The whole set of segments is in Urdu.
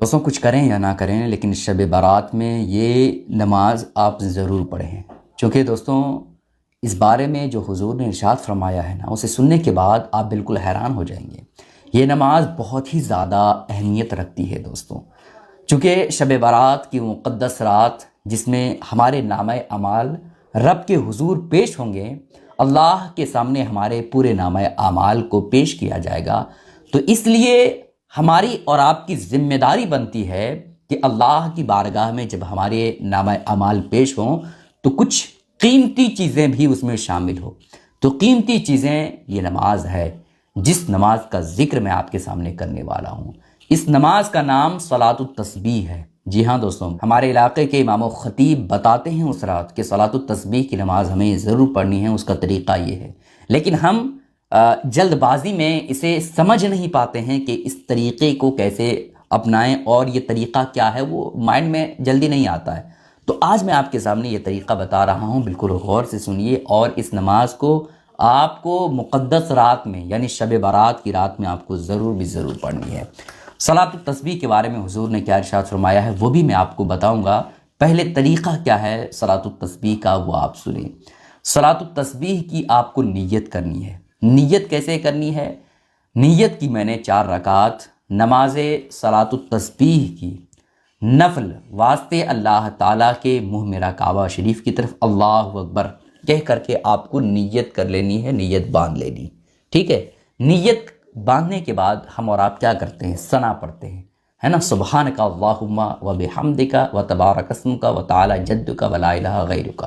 دوستوں کچھ کریں یا نہ کریں لیکن شب برات میں یہ نماز آپ ضرور پڑھیں، چونکہ دوستوں اس بارے میں جو حضور نے ارشاد فرمایا ہے نا، اسے سننے کے بعد آپ بالکل حیران ہو جائیں گے۔ یہ نماز بہت ہی زیادہ اہمیت رکھتی ہے دوستوں، چونکہ شب برات کی مقدس رات جس میں ہمارے نامہ اعمال رب کے حضور پیش ہوں گے، اللہ کے سامنے ہمارے پورے نامہ اعمال کو پیش کیا جائے گا، تو اس لیے ہماری اور آپ کی ذمہ داری بنتی ہے کہ اللہ کی بارگاہ میں جب ہمارے نامہ اعمال پیش ہوں تو کچھ قیمتی چیزیں بھی اس میں شامل ہو۔ تو قیمتی چیزیں یہ نماز ہے، جس نماز کا ذکر میں آپ کے سامنے کرنے والا ہوں۔ اس نماز کا نام صلاۃ التسبیح ہے۔ جی ہاں دوستوں، ہمارے علاقے کے امام و خطیب بتاتے ہیں اس رات کہ صلاۃ التسبیح کی نماز ہمیں ضرور پڑھنی ہے، اس کا طریقہ یہ ہے، لیکن ہم جلد بازی میں اسے سمجھ نہیں پاتے ہیں کہ اس طریقے کو کیسے اپنائیں، اور یہ طریقہ کیا ہے وہ مائنڈ میں جلدی نہیں آتا ہے۔ تو آج میں آپ کے سامنے یہ طریقہ بتا رہا ہوں، بالکل غور سے سنیے، اور اس نماز کو آپ کو مقدس رات میں یعنی شب برات کی رات میں آپ کو ضرور پڑھنی ہے۔ صلاۃ التسبیح کے بارے میں حضور نے کیا ارشاد فرمایا ہے وہ بھی میں آپ کو بتاؤں گا۔ پہلے طریقہ کیا ہے صلاۃ التسبیح کا وہ آپ سنیں۔ صلاۃ التسبیح کی آپ کو نیت کرنی ہے۔ نیت کیسے کرنی ہے؟ نیت کی میں نے 4 رکعت نماز صلاۃ التسبیح کی نفل واسطے اللہ تعالیٰ کے منہ میرا کعبہ شریف کی طرف اللہ اکبر کہہ کر کے آپ کو نیت کر لینی ہے، نیت باندھ لینی، ٹھیک ہے۔ نیت باندھنے کے بعد ہم اور آپ کیا کرتے ہیں؟ ثنا پڑھتے ہیں، ہے نا، سبحانک اللہم و بحمدک و تبارک اسمک و تعالی جدک و لا الہ غیرک،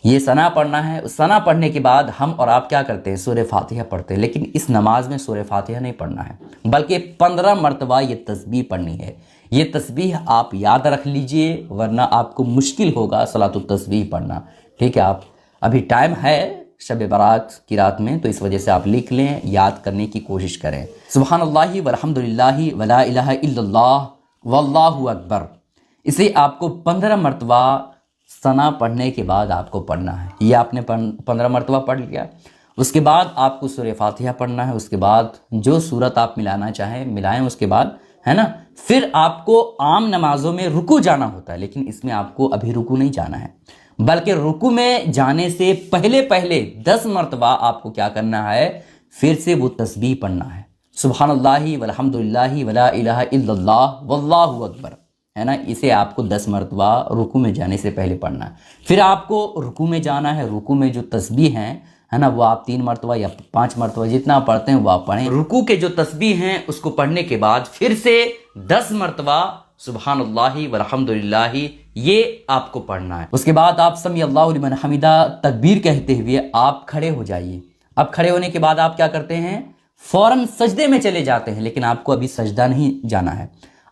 یہ ثنا پڑھنا ہے۔ ثنا پڑھنے کے بعد ہم اور آپ کیا کرتے ہیں؟ سورہ فاتحہ پڑھتے ہیں، لیکن اس نماز میں سورہ فاتحہ نہیں پڑھنا ہے، بلکہ 15 مرتبہ یہ تسبیح پڑھنی ہے۔ یہ تسبیح آپ یاد رکھ لیجئے، ورنہ آپ کو مشکل ہوگا صلاۃ التسبیح پڑھنا، ٹھیک ہے۔ آپ ابھی ٹائم ہے شب برات کی رات میں، تو اس وجہ سے آپ لکھ لیں، یاد کرنے کی کوشش کریں۔ سبحان اللہ والحمد للہ ولا الہ الا اللہ واللہ اکبر، اسے آپ کو 15 مرتبہ ثنا پڑھنے کے بعد آپ کو پڑھنا ہے۔ یہ آپ نے 15 مرتبہ پڑھ لیا، اس کے بعد آپ کو سورہ فاتحہ پڑھنا ہے، اس کے بعد جو سورت آپ ملانا چاہیں ملائیں، اس کے بعد، ہے نا، پھر آپ کو عام نمازوں میں رکوع جانا ہوتا ہے، لیکن اس میں آپ کو ابھی رکوع نہیں جانا ہے، بلکہ رکوع میں جانے سے پہلے 10 مرتبہ آپ کو کیا کرنا ہے؟ پھر سے وہ تسبیح پڑھنا ہے، سبحان اللہ والحمد للہ ولا الہ الا اللہ واللہ اکبر، ہے نا۔ اسے آپ کو 10 مرتبہ رکوع میں جانے سے پہلے پڑھنا ہے۔ پھر آپ کو رکوع میں جانا ہے، رکوع میں جو تسبیح ہیں، ہے نا، وہ آپ 3 مرتبہ یا 5 مرتبہ جتنا پڑھتے ہیں وہ آپ پڑھیں۔ رکوع کے جو تسبیح ہیں اس کو پڑھنے کے بعد پھر سے 10 مرتبہ سبحان اللہ والحمد للہ یہ آپ کو پڑھنا ہے۔ اس کے بعد آپ سمیع اللہ لمن حمدہ تکبیر کہتے ہوئے آپ کھڑے ہو جائیے۔ اب کھڑے ہونے کے بعد آپ کیا کرتے ہیں؟ فوراً سجدے میں چلے جاتے ہیں، لیکن آپ کو ابھی سجدہ نہیں جانا ہے۔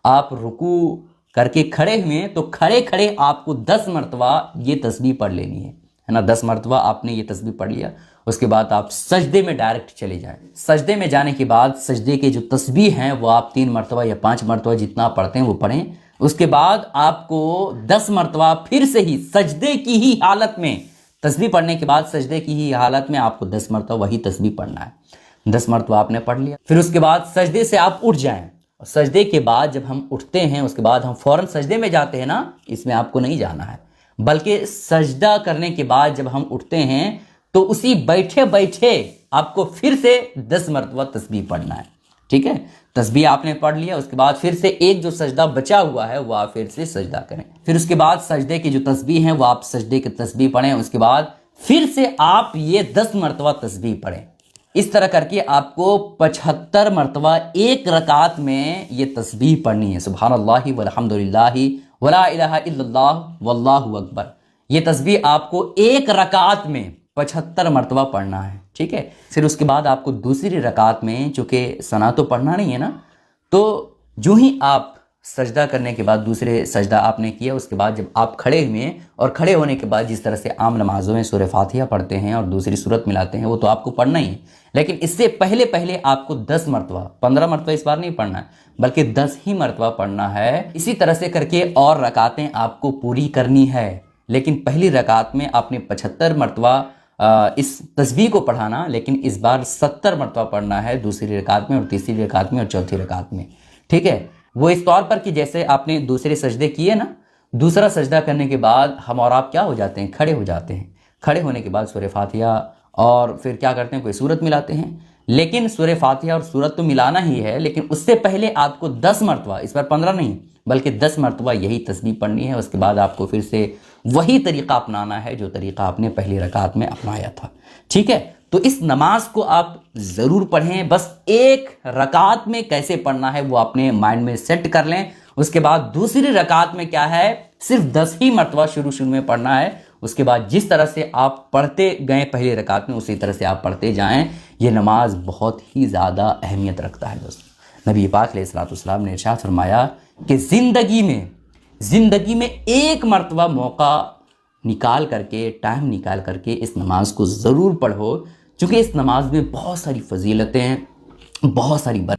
آپ رکوع کر کے کھڑے ہوئے تو کھڑے آپ کو 10 مرتبہ یہ تسبیح پڑھ لینی ہے نا۔ 10 مرتبہ آپ نے یہ تسبیح پڑھ لیا، اس کے بعد آپ سجدے میں ڈائریکٹ چلے جائیں۔ سجدے میں جانے کے بعد سجدے کے جو تسبیح ہیں وہ آپ 3 مرتبہ یا 5 مرتبہ جتنا پڑھتے ہیں وہ پڑھیں۔ اس کے بعد آپ کو 10 مرتبہ پھر سے ہی سجدے کی ہی حالت میں، تسبیح پڑھنے کے بعد سجدے کی ہی حالت میں آپ کو 10 مرتبہ وہی تسبیح پڑھنا ہے۔ 10 مرتبہ آپ نے پڑھ لیا، پھر اس کے بعد سجدے سے آپ اٹھ جائیں۔ سجدے کے بعد جب ہم اٹھتے ہیں اس کے بعد ہم فوراً سجدے میں جاتے ہیں نا، اس میں آپ کو نہیں جانا ہے، بلکہ سجدہ کرنے کے بعد جب ہم اٹھتے ہیں تو اسی بیٹھے آپ کو پھر سے 10 مرتبہ تسبیح پڑھنا ہے، ٹھیک ہے۔ تسبیح آپ نے پڑھ لیا، اس کے بعد پھر سے ایک جو سجدہ بچا ہوا ہے وہ آپ پھر سے سجدہ کریں۔ پھر اس کے بعد سجدے کی جو تسبیح ہیں وہ آپ سجدے کی تسبیح پڑھیں، اس کے بعد پھر سے آپ یہ 10 مرتبہ تسبیح پڑھیں۔ اس طرح کر کے آپ کو 75 مرتبہ ایک رکعت میں یہ تسبیح پڑھنی ہے، سبحان اللہ والحمد للہ ولا الہ الا اللہ واللہ اکبر۔ یہ تسبیح آپ کو ایک رکعت میں 75 مرتبہ پڑھنا ہے، ٹھیک ہے۔ پھر اس کے بعد آپ کو دوسری رکعت میں، چونکہ ثنا تو پڑھنا نہیں ہے نا، تو جو ہی آپ سجدہ کرنے کے بعد دوسرے سجدہ آپ نے کیا، اس کے بعد جب آپ کھڑے ہوئے اور کھڑے ہونے کے بعد جس طرح سے عام نمازوں میں سورہ فاتحہ پڑھتے ہیں اور دوسری سورت ملاتے ہیں وہ تو آپ کو پڑھنا ہی ہے، لیکن اس سے پہلے آپ کو 10 مرتبہ، 15 مرتبہ اس بار نہیں پڑھنا ہے بلکہ 10 ہی مرتبہ پڑھنا ہے۔ اسی طرح سے کر کے اور رکعتیں آپ کو پوری کرنی ہے، لیکن پہلی رکعت میں آپ نے 75 مرتبہ اس تسبیح کو پڑھانا، لیکن اس بار 70 مرتبہ پڑھنا ہے دوسری رکعت میں اور تیسری رکعت میں اور چوتھی رکعت میں، ٹھیک ہے۔ وہ اس طور پر کہ جیسے آپ نے دوسرے سجدے کیے نا، دوسرا سجدہ کرنے کے بعد ہم اور آپ کیا ہو جاتے ہیں؟ کھڑے ہو جاتے ہیں۔ کھڑے ہونے کے بعد سورہ فاتحہ اور پھر کیا کرتے ہیں؟ کوئی سورت ملاتے ہیں۔ لیکن سورہ فاتحہ اور سورت تو ملانا ہی ہے، لیکن اس سے پہلے آپ کو 10 مرتبہ، اس بار 15 نہیں بلکہ 10 مرتبہ یہی تسبیح پڑھنی ہے۔ اس کے بعد آپ کو پھر سے وہی طریقہ اپنانا ہے جو طریقہ آپ نے پہلی رکعت میں اپنایا تھا، ٹھیک ہے؟ تو اس نماز کو آپ ضرور پڑھیں، بس ایک رکعت میں کیسے پڑھنا ہے وہ اپنے مائنڈ میں سیٹ کر لیں۔ اس کے بعد دوسری رکعت میں کیا ہے؟ صرف 10 ہی مرتبہ شروع میں پڑھنا ہے۔ اس کے بعد جس طرح سے آپ پڑھتے گئے پہلی رکعت میں اسی طرح سے آپ پڑھتے جائیں۔ یہ نماز بہت ہی زیادہ اہمیت رکھتا ہے دوستو۔ نبی پاک علیہ الصلوۃ والسلام نے ارشاد فرمایا کہ زندگی میں ایک مرتبہ موقع نکال کر کے، ٹائم نکال کر کے اس نماز کو ضرور پڑھو، چونکہ اس نماز میں بہت ساری فضیلتیں ہیں، بہت ساری